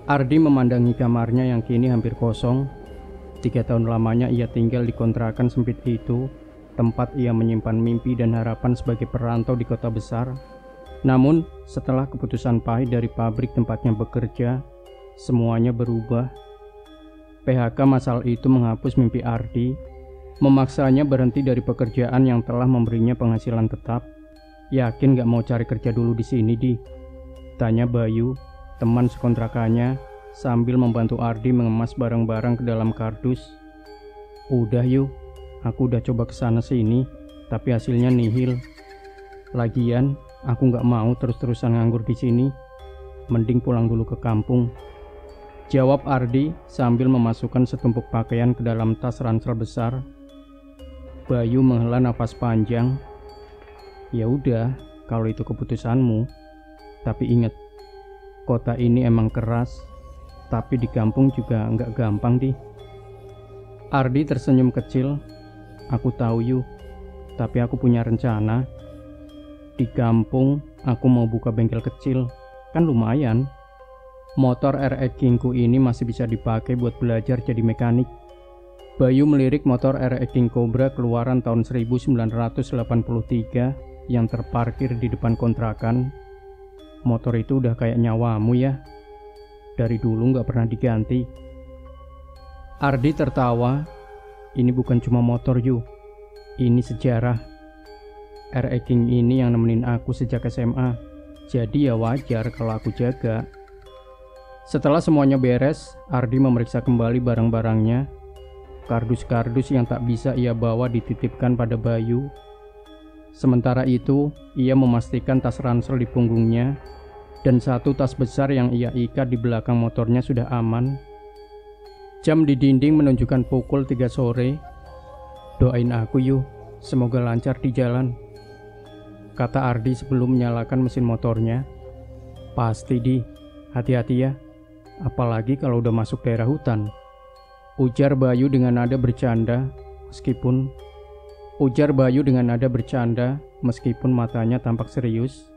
Ardi memandangi kamarnya yang kini hampir kosong. 3 tahun lamanya ia tinggal di kontrakan sempit itu, tempat ia menyimpan mimpi dan harapan sebagai perantau di kota besar. Namun, setelah keputusan pahit dari pabrik tempatnya bekerja, semuanya berubah. PHK masal itu menghapus mimpi Ardi, memaksanya berhenti dari pekerjaan yang telah memberinya penghasilan tetap. "Yakin gak mau cari kerja dulu di sini, Di?" tanya Bayu, teman sekontrakannya, sambil membantu Ardi mengemas barang-barang ke dalam kardus. "Udah yuk, aku udah coba kesana sini, tapi hasilnya nihil. Lagian, aku gak mau terus-terusan nganggur di sini. Mending pulang dulu ke kampung," jawab Ardi sambil memasukkan setumpuk pakaian ke dalam tas ransel besar. Bayu menghela nafas panjang. "Ya udah, kalau itu keputusanmu. Tapi ingat, kota ini emang keras, tapi di kampung juga nggak gampang, Di." Ardi tersenyum kecil. "Aku tahu Yu, tapi aku punya rencana. Di kampung aku mau buka bengkel kecil, kan lumayan. Motor RX Kingku ini masih bisa dipakai buat belajar jadi mekanik." Bayu melirik motor RX King Cobra keluaran tahun 1983 yang terparkir di depan kontrakan. "Motor itu udah kayak nyawamu ya. Dari dulu nggak pernah diganti." Ardi tertawa. "Ini bukan cuma motor Yu, ini sejarah. RX King ini yang nemenin aku sejak SMA, jadi ya wajar kalau aku jaga." Setelah semuanya beres, Ardi memeriksa kembali barang-barangnya. Kardus-kardus yang tak bisa ia bawa dititipkan pada Bayu. Sementara itu, ia memastikan tas ransel di punggungnya dan satu tas besar yang ia ikat di belakang motornya sudah aman. Jam di dinding menunjukkan pukul 3 sore. "Doain aku Yu, semoga lancar di jalan," kata Ardi sebelum menyalakan mesin motornya. "Pasti Di, hati-hati ya, apalagi kalau udah masuk daerah hutan," ujar Bayu dengan nada bercanda meskipun matanya tampak serius.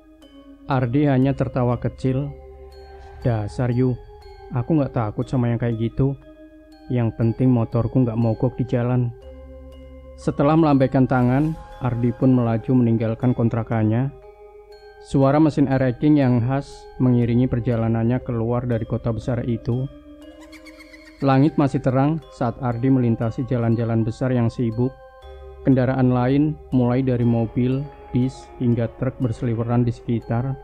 Ardi hanya tertawa kecil. "Dasar Yu, aku gak takut sama yang kayak gitu. Yang penting motorku gak mogok di jalan." Setelah melambaikan tangan, Ardi pun melaju meninggalkan kontrakannya. Suara mesin RX King yang khas mengiringi perjalanannya keluar dari kota besar itu. Langit masih terang saat Ardi melintasi jalan-jalan besar yang sibuk. Kendaraan lain, mulai dari mobil, bis, hingga truk berseliweran di sekitar.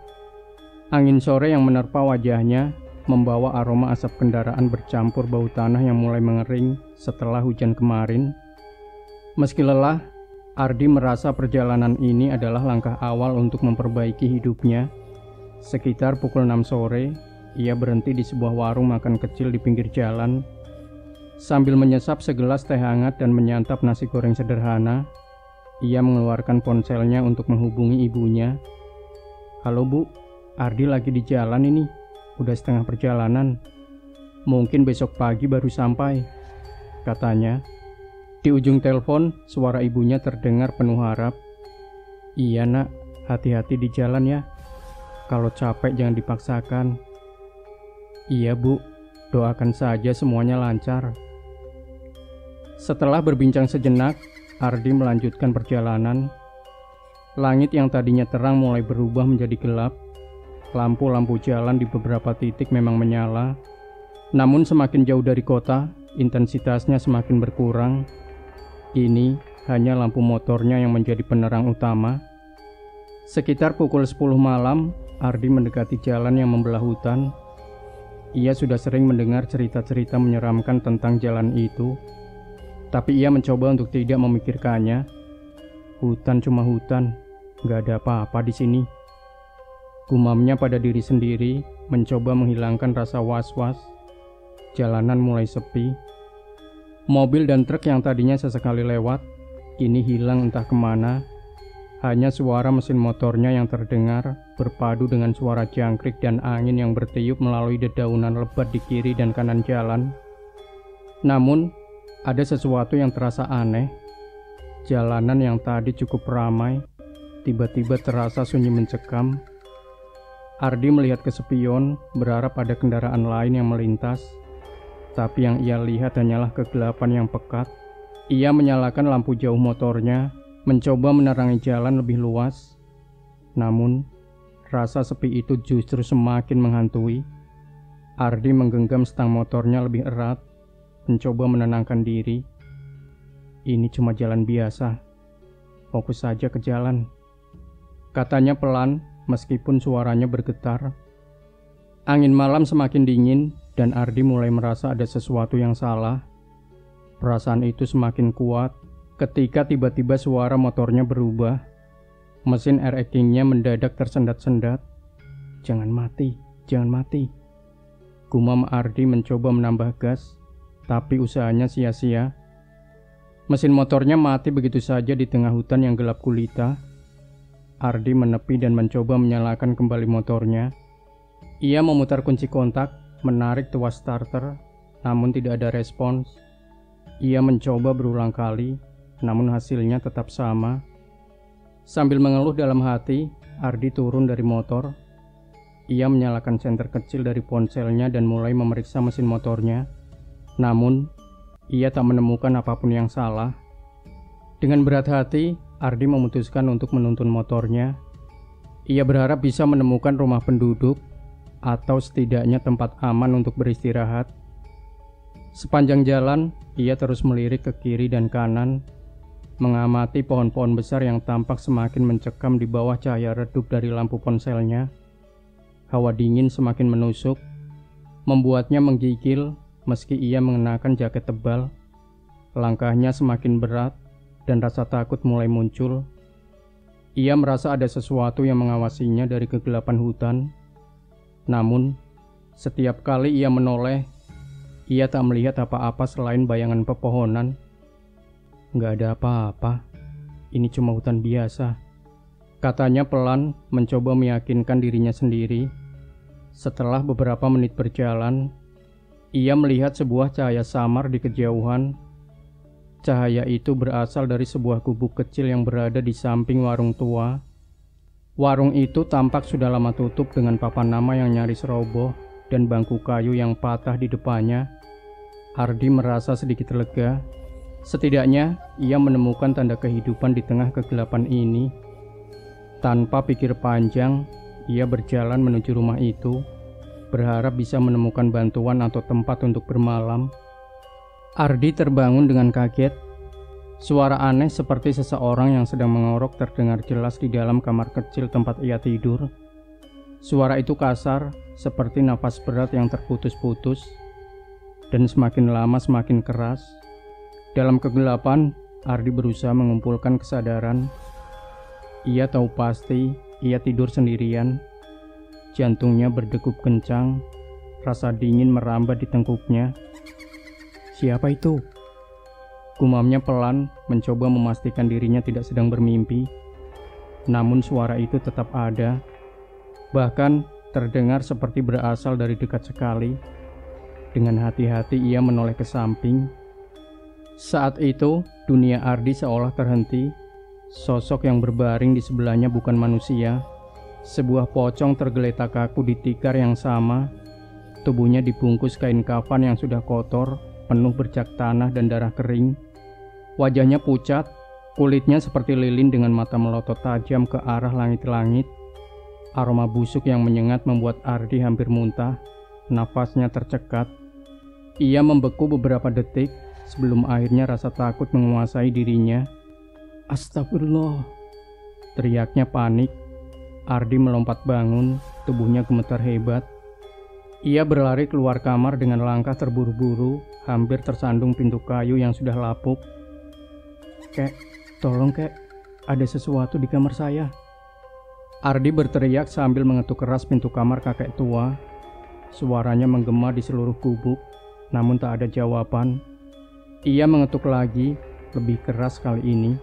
Angin sore yang menerpa wajahnya membawa aroma asap kendaraan bercampur bau tanah yang mulai mengering setelah hujan kemarin. Meski lelah, Ardi merasa perjalanan ini adalah langkah awal untuk memperbaiki hidupnya. Sekitar pukul 6 sore, ia berhenti di sebuah warung makan kecil di pinggir jalan. Sambil menyesap segelas teh hangat dan menyantap nasi goreng sederhana, ia mengeluarkan ponselnya untuk menghubungi ibunya. "Halo Bu, Ardi lagi di jalan ini, udah setengah perjalanan. Mungkin besok pagi baru sampai," katanya. Di ujung telepon, suara ibunya terdengar penuh harap. "Iya Nak, hati-hati di jalan ya. Kalau capek jangan dipaksakan." "Iya Bu, doakan saja semuanya lancar." Setelah berbincang sejenak, Ardi melanjutkan perjalanan. Langit yang tadinya terang mulai berubah menjadi gelap. Lampu-lampu jalan di beberapa titik memang menyala. Namun semakin jauh dari kota, intensitasnya semakin berkurang. Kini hanya lampu motornya yang menjadi penerang utama. Sekitar pukul 10 malam, Ardi mendekati jalan yang membelah hutan. Ia sudah sering mendengar cerita-cerita menyeramkan tentang jalan itu, tapi ia mencoba untuk tidak memikirkannya. Hutan cuma hutan, gak ada apa-apa di sini. Gumamnya pada diri sendiri, mencoba menghilangkan rasa was-was. Jalanan mulai sepi. Mobil dan truk yang tadinya sesekali lewat, kini hilang entah kemana. Hanya suara mesin motornya yang terdengar berpadu dengan suara jangkrik dan angin yang bertiup melalui dedaunan lebat di kiri dan kanan jalan. Namun, ada sesuatu yang terasa aneh. Jalanan yang tadi cukup ramai, tiba-tiba terasa sunyi mencekam. Ardi melihat ke spion, berharap ada kendaraan lain yang melintas. Tapi yang ia lihat hanyalah kegelapan yang pekat. Ia menyalakan lampu jauh motornya, mencoba menerangi jalan lebih luas. Namun, rasa sepi itu justru semakin menghantui. Ardi menggenggam stang motornya lebih erat, mencoba menenangkan diri. Ini cuma jalan biasa. Fokus saja ke jalan, katanya pelan meskipun suaranya bergetar. Angin malam semakin dingin dan Ardi mulai merasa ada sesuatu yang salah. Perasaan itu semakin kuat ketika tiba-tiba suara motornya berubah. Mesin air acting-nya mendadak tersendat-sendat. Jangan mati, jangan mati. Gumam Ardi mencoba menambah gas, tapi usahanya sia-sia. Mesin motornya mati begitu saja di tengah hutan yang gelap gulita. Ardi menepi dan mencoba menyalakan kembali motornya. Ia memutar kunci kontak, menarik tuas starter, namun tidak ada respons. Ia mencoba berulang kali, namun hasilnya tetap sama. Sambil mengeluh dalam hati, Ardi turun dari motor. Ia menyalakan senter kecil dari ponselnya dan mulai memeriksa mesin motornya. Namun, ia tak menemukan apapun yang salah. Dengan berat hati, Ardi memutuskan untuk menuntun motornya. Ia berharap bisa menemukan rumah penduduk atau setidaknya tempat aman untuk beristirahat. Sepanjang jalan, ia terus melirik ke kiri dan kanan, mengamati pohon-pohon besar yang tampak semakin mencekam di bawah cahaya redup dari lampu ponselnya. Hawa dingin semakin menusuk, membuatnya menggigil meski ia mengenakan jaket tebal. Langkahnya semakin berat dan rasa takut mulai muncul. Ia merasa ada sesuatu yang mengawasinya dari kegelapan hutan. Namun, setiap kali ia menoleh, ia tak melihat apa-apa selain bayangan pepohonan. Gak ada apa-apa, ini cuma hutan biasa, katanya pelan, mencoba meyakinkan dirinya sendiri. Setelah beberapa menit berjalan, ia melihat sebuah cahaya samar di kejauhan. Cahaya itu berasal dari sebuah gubuk kecil yang berada di samping warung tua. Warung itu tampak sudah lama tutup dengan papan nama yang nyaris roboh dan bangku kayu yang patah di depannya. Ardi merasa sedikit lega. Setidaknya ia menemukan tanda kehidupan di tengah kegelapan ini. Tanpa pikir panjang, ia berjalan menuju rumah itu, berharap bisa menemukan bantuan atau tempat untuk bermalam. Ardi terbangun dengan kaget. Suara aneh seperti seseorang yang sedang mengorok terdengar jelas di dalam kamar kecil tempat ia tidur. Suara itu kasar, seperti nafas berat yang terputus-putus, dan semakin lama semakin keras. Dalam kegelapan, Ardi berusaha mengumpulkan kesadaran. Ia tahu pasti ia tidur sendirian. Jantungnya berdegup kencang, rasa dingin merambat di tengkuknya. Siapa itu? Gumamnya pelan, mencoba memastikan dirinya tidak sedang bermimpi. Namun suara itu tetap ada. Bahkan terdengar seperti berasal dari dekat sekali. Dengan hati-hati ia menoleh ke samping. Saat itu, dunia Ardi seolah terhenti. Sosok yang berbaring di sebelahnya bukan manusia. Sebuah pocong tergeletak kaku di tikar yang sama. Tubuhnya dibungkus kain kafan yang sudah kotor, penuh bercak tanah dan darah kering. Wajahnya pucat, kulitnya seperti lilin dengan mata melotot tajam ke arah langit-langit. Aroma busuk yang menyengat membuat Ardi hampir muntah. Nafasnya tercekat. Ia membeku beberapa detik sebelum akhirnya rasa takut menguasai dirinya. Astagfirullah, teriaknya panik. Ardi melompat bangun, tubuhnya gemetar hebat. Ia berlari keluar kamar dengan langkah terburu-buru, hampir tersandung pintu kayu yang sudah lapuk. Kek, tolong kek, ada sesuatu di kamar saya. Ardi berteriak sambil mengetuk keras pintu kamar kakek tua. Suaranya menggema di seluruh gubuk, namun tak ada jawaban. Ia mengetuk lagi, lebih keras kali ini.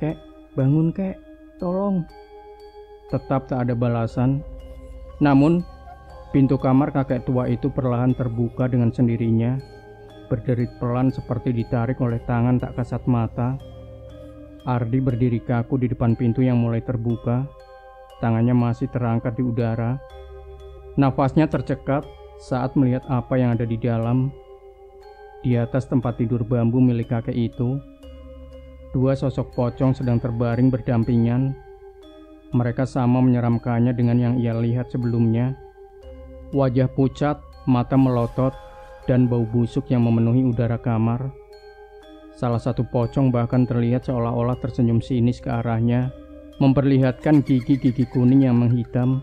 Kek, bangun kek, tolong. Tetap tak ada balasan. Namun, pintu kamar kakek tua itu perlahan terbuka dengan sendirinya, berderit pelan seperti ditarik oleh tangan tak kasat mata. Ardi berdiri kaku di depan pintu yang mulai terbuka. tangannya masih terangkat di udara. Nafasnya tercekat saat melihat apa yang ada di dalam. Di atas tempat tidur bambu milik kakek itu, dua sosok pocong sedang terbaring berdampingan. Mereka sama menyeramkannya dengan yang ia lihat sebelumnya. Wajah pucat, mata melotot, dan bau busuk yang memenuhi udara kamar. Salah satu pocong bahkan terlihat seolah-olah tersenyum sinis ke arahnya, memperlihatkan gigi-gigi kuning yang menghitam.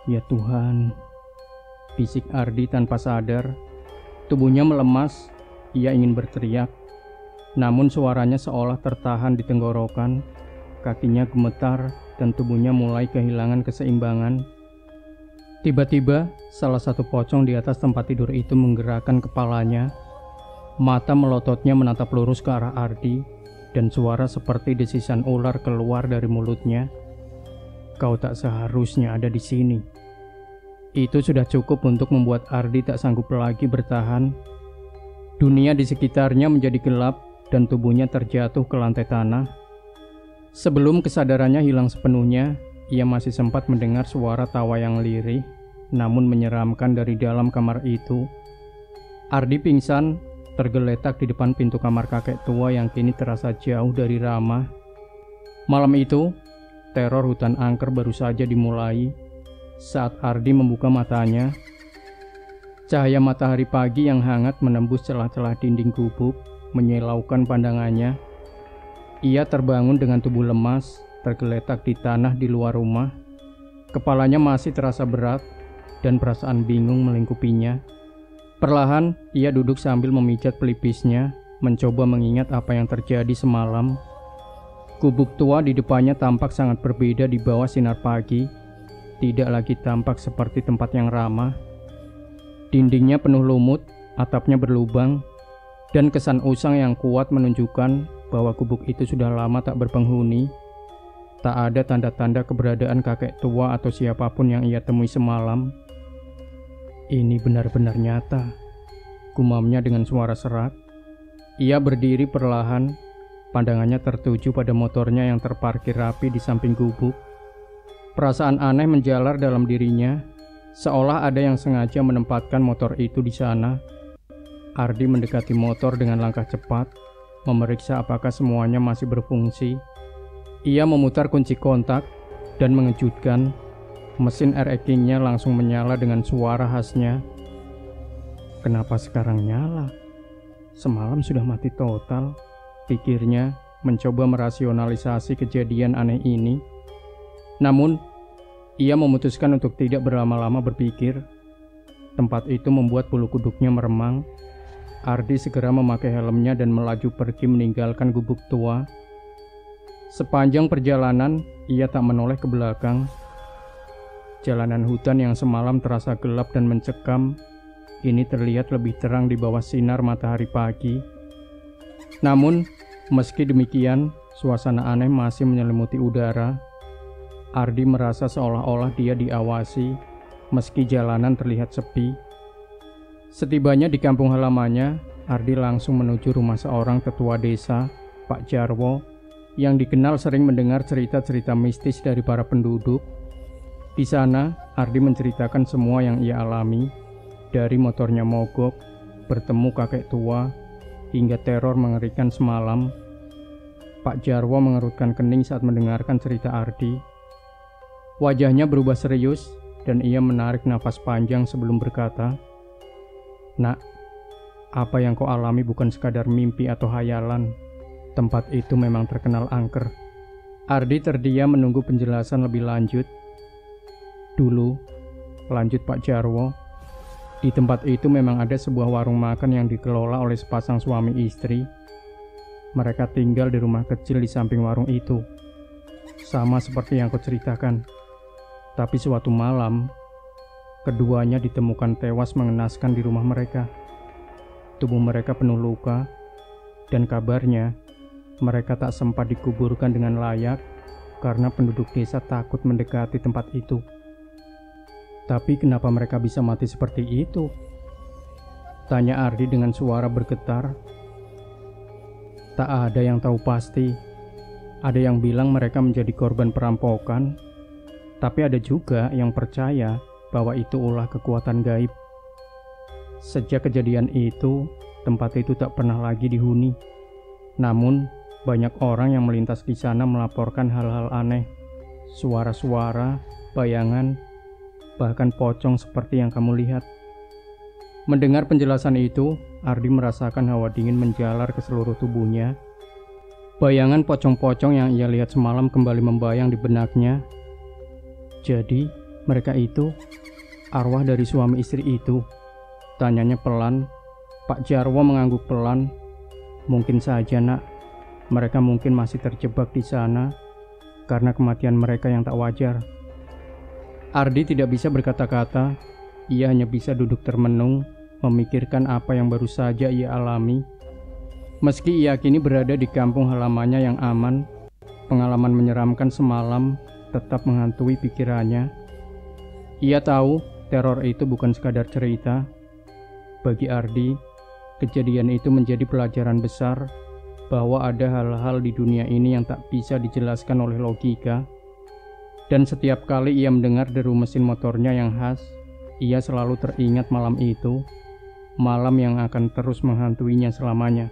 Ya Tuhan, bisik Ardi tanpa sadar. Tubuhnya melemas, ia ingin berteriak. Namun suaranya seolah tertahan di tenggorokan. Kakinya gemetar dan tubuhnya mulai kehilangan keseimbangan. Tiba-tiba, salah satu pocong di atas tempat tidur itu menggerakkan kepalanya. Mata melototnya menatap lurus ke arah Ardi, dan suara seperti desisan ular keluar dari mulutnya. Kau tak seharusnya ada di sini. Itu sudah cukup untuk membuat Ardi tak sanggup lagi bertahan. Dunia di sekitarnya menjadi gelap dan tubuhnya terjatuh ke lantai tanah. Sebelum kesadarannya hilang sepenuhnya, ia masih sempat mendengar suara tawa yang lirih, namun menyeramkan dari dalam kamar itu. Ardi pingsan, tergeletak di depan pintu kamar kakek tua yang kini terasa jauh dari ramah. Malam itu, teror hutan angker baru saja dimulai. Saat Ardi membuka matanya, cahaya matahari pagi yang hangat menembus celah-celah dinding gubuk, menyilaukan pandangannya. Ia terbangun dengan tubuh lemas, tergeletak di tanah di luar rumah. Kepalanya masih terasa berat, dan perasaan bingung melingkupinya. Perlahan, ia duduk sambil memijat pelipisnya, mencoba mengingat apa yang terjadi semalam. Gubuk tua di depannya tampak sangat berbeda di bawah sinar pagi. Tidak lagi tampak seperti tempat yang ramah. Dindingnya penuh lumut, atapnya berlubang, dan kesan usang yang kuat menunjukkan bahwa gubuk itu sudah lama tak berpenghuni. Tak ada tanda-tanda keberadaan kakek tua atau siapapun yang ia temui semalam. Ini benar-benar nyata, gumamnya dengan suara serak. Ia berdiri perlahan, pandangannya tertuju pada motornya yang terparkir rapi di samping gubuk. Perasaan aneh menjalar dalam dirinya, seolah ada yang sengaja menempatkan motor itu di sana. Ardi mendekati motor dengan langkah cepat, memeriksa apakah semuanya masih berfungsi. Ia memutar kunci kontak, dan mengejutkan, mesin air ekingnya langsung menyala dengan suara khasnya. Kenapa sekarang nyala? Semalam sudah mati total, pikirnya, mencoba merasionalisasi kejadian aneh ini. Namun, ia memutuskan untuk tidak berlama-lama berpikir. Tempat itu membuat bulu kuduknya meremang. Ardi segera memakai helmnya dan melaju pergi meninggalkan gubuk tua. Sepanjang perjalanan, ia tak menoleh ke belakang. Jalanan hutan yang semalam terasa gelap dan mencekam, ini terlihat lebih terang di bawah sinar matahari pagi. Namun, meski demikian, suasana aneh masih menyelimuti udara. Ardi merasa seolah-olah dia diawasi, meski jalanan terlihat sepi. Setibanya di kampung halamannya, Ardi langsung menuju rumah seorang tetua desa, Pak Jarwo, yang dikenal sering mendengar cerita-cerita mistis dari para penduduk. Di sana, Ardi menceritakan semua yang ia alami, dari motornya mogok, bertemu kakek tua, hingga teror mengerikan semalam. Pak Jarwo mengerutkan kening saat mendengarkan cerita Ardi. Wajahnya berubah serius, dan ia menarik nafas panjang sebelum berkata, "Nak, apa yang kau alami bukan sekadar mimpi atau hayalan. Tempat itu memang terkenal angker." Ardi terdiam menunggu penjelasan lebih lanjut. "Dulu," lanjut Pak Jarwo, "di tempat itu memang ada sebuah warung makan yang dikelola oleh sepasang suami istri. Mereka tinggal di rumah kecil di samping warung itu. Sama seperti yang kau ceritakan. Tapi suatu malam, keduanya ditemukan tewas mengenaskan di rumah mereka. Tubuh mereka penuh luka, dan kabarnya mereka tak sempat dikuburkan dengan layak karena penduduk desa takut mendekati tempat itu." "Tapi kenapa mereka bisa mati seperti itu?" tanya Ardi dengan suara bergetar. "Tak ada yang tahu pasti. Ada yang bilang mereka menjadi korban perampokan. Tapi ada juga yang percaya bahwa itu ulah kekuatan gaib. Sejak kejadian itu, tempat itu tak pernah lagi dihuni. Namun, banyak orang yang melintas di sana melaporkan hal-hal aneh, suara-suara, bayangan, bahkan pocong seperti yang kamu lihat. Mendengar penjelasan itu, Ardi merasakan hawa dingin menjalar ke seluruh tubuhnya. Bayangan pocong-pocong yang ia lihat semalam kembali membayang di benaknya. Jadi, mereka itu arwah dari suami istri itu. Tanyanya pelan. Pak Jarwo mengangguk pelan. Mungkin saja, Nak. Mereka mungkin masih terjebak di sana karena kematian mereka yang tak wajar. Ardi tidak bisa berkata-kata. Ia hanya bisa duduk termenung, memikirkan apa yang baru saja ia alami. Meski ia kini berada di kampung halamannya yang aman, pengalaman menyeramkan semalam tetap menghantui pikirannya. Ia tahu teror itu bukan sekadar cerita. Bagi Ardi, kejadian itu menjadi pelajaran besar bahwa ada hal-hal di dunia ini yang tak bisa dijelaskan oleh logika. Dan setiap kali ia mendengar deru mesin motornya yang khas, ia selalu teringat malam itu, malam yang akan terus menghantuinya selamanya.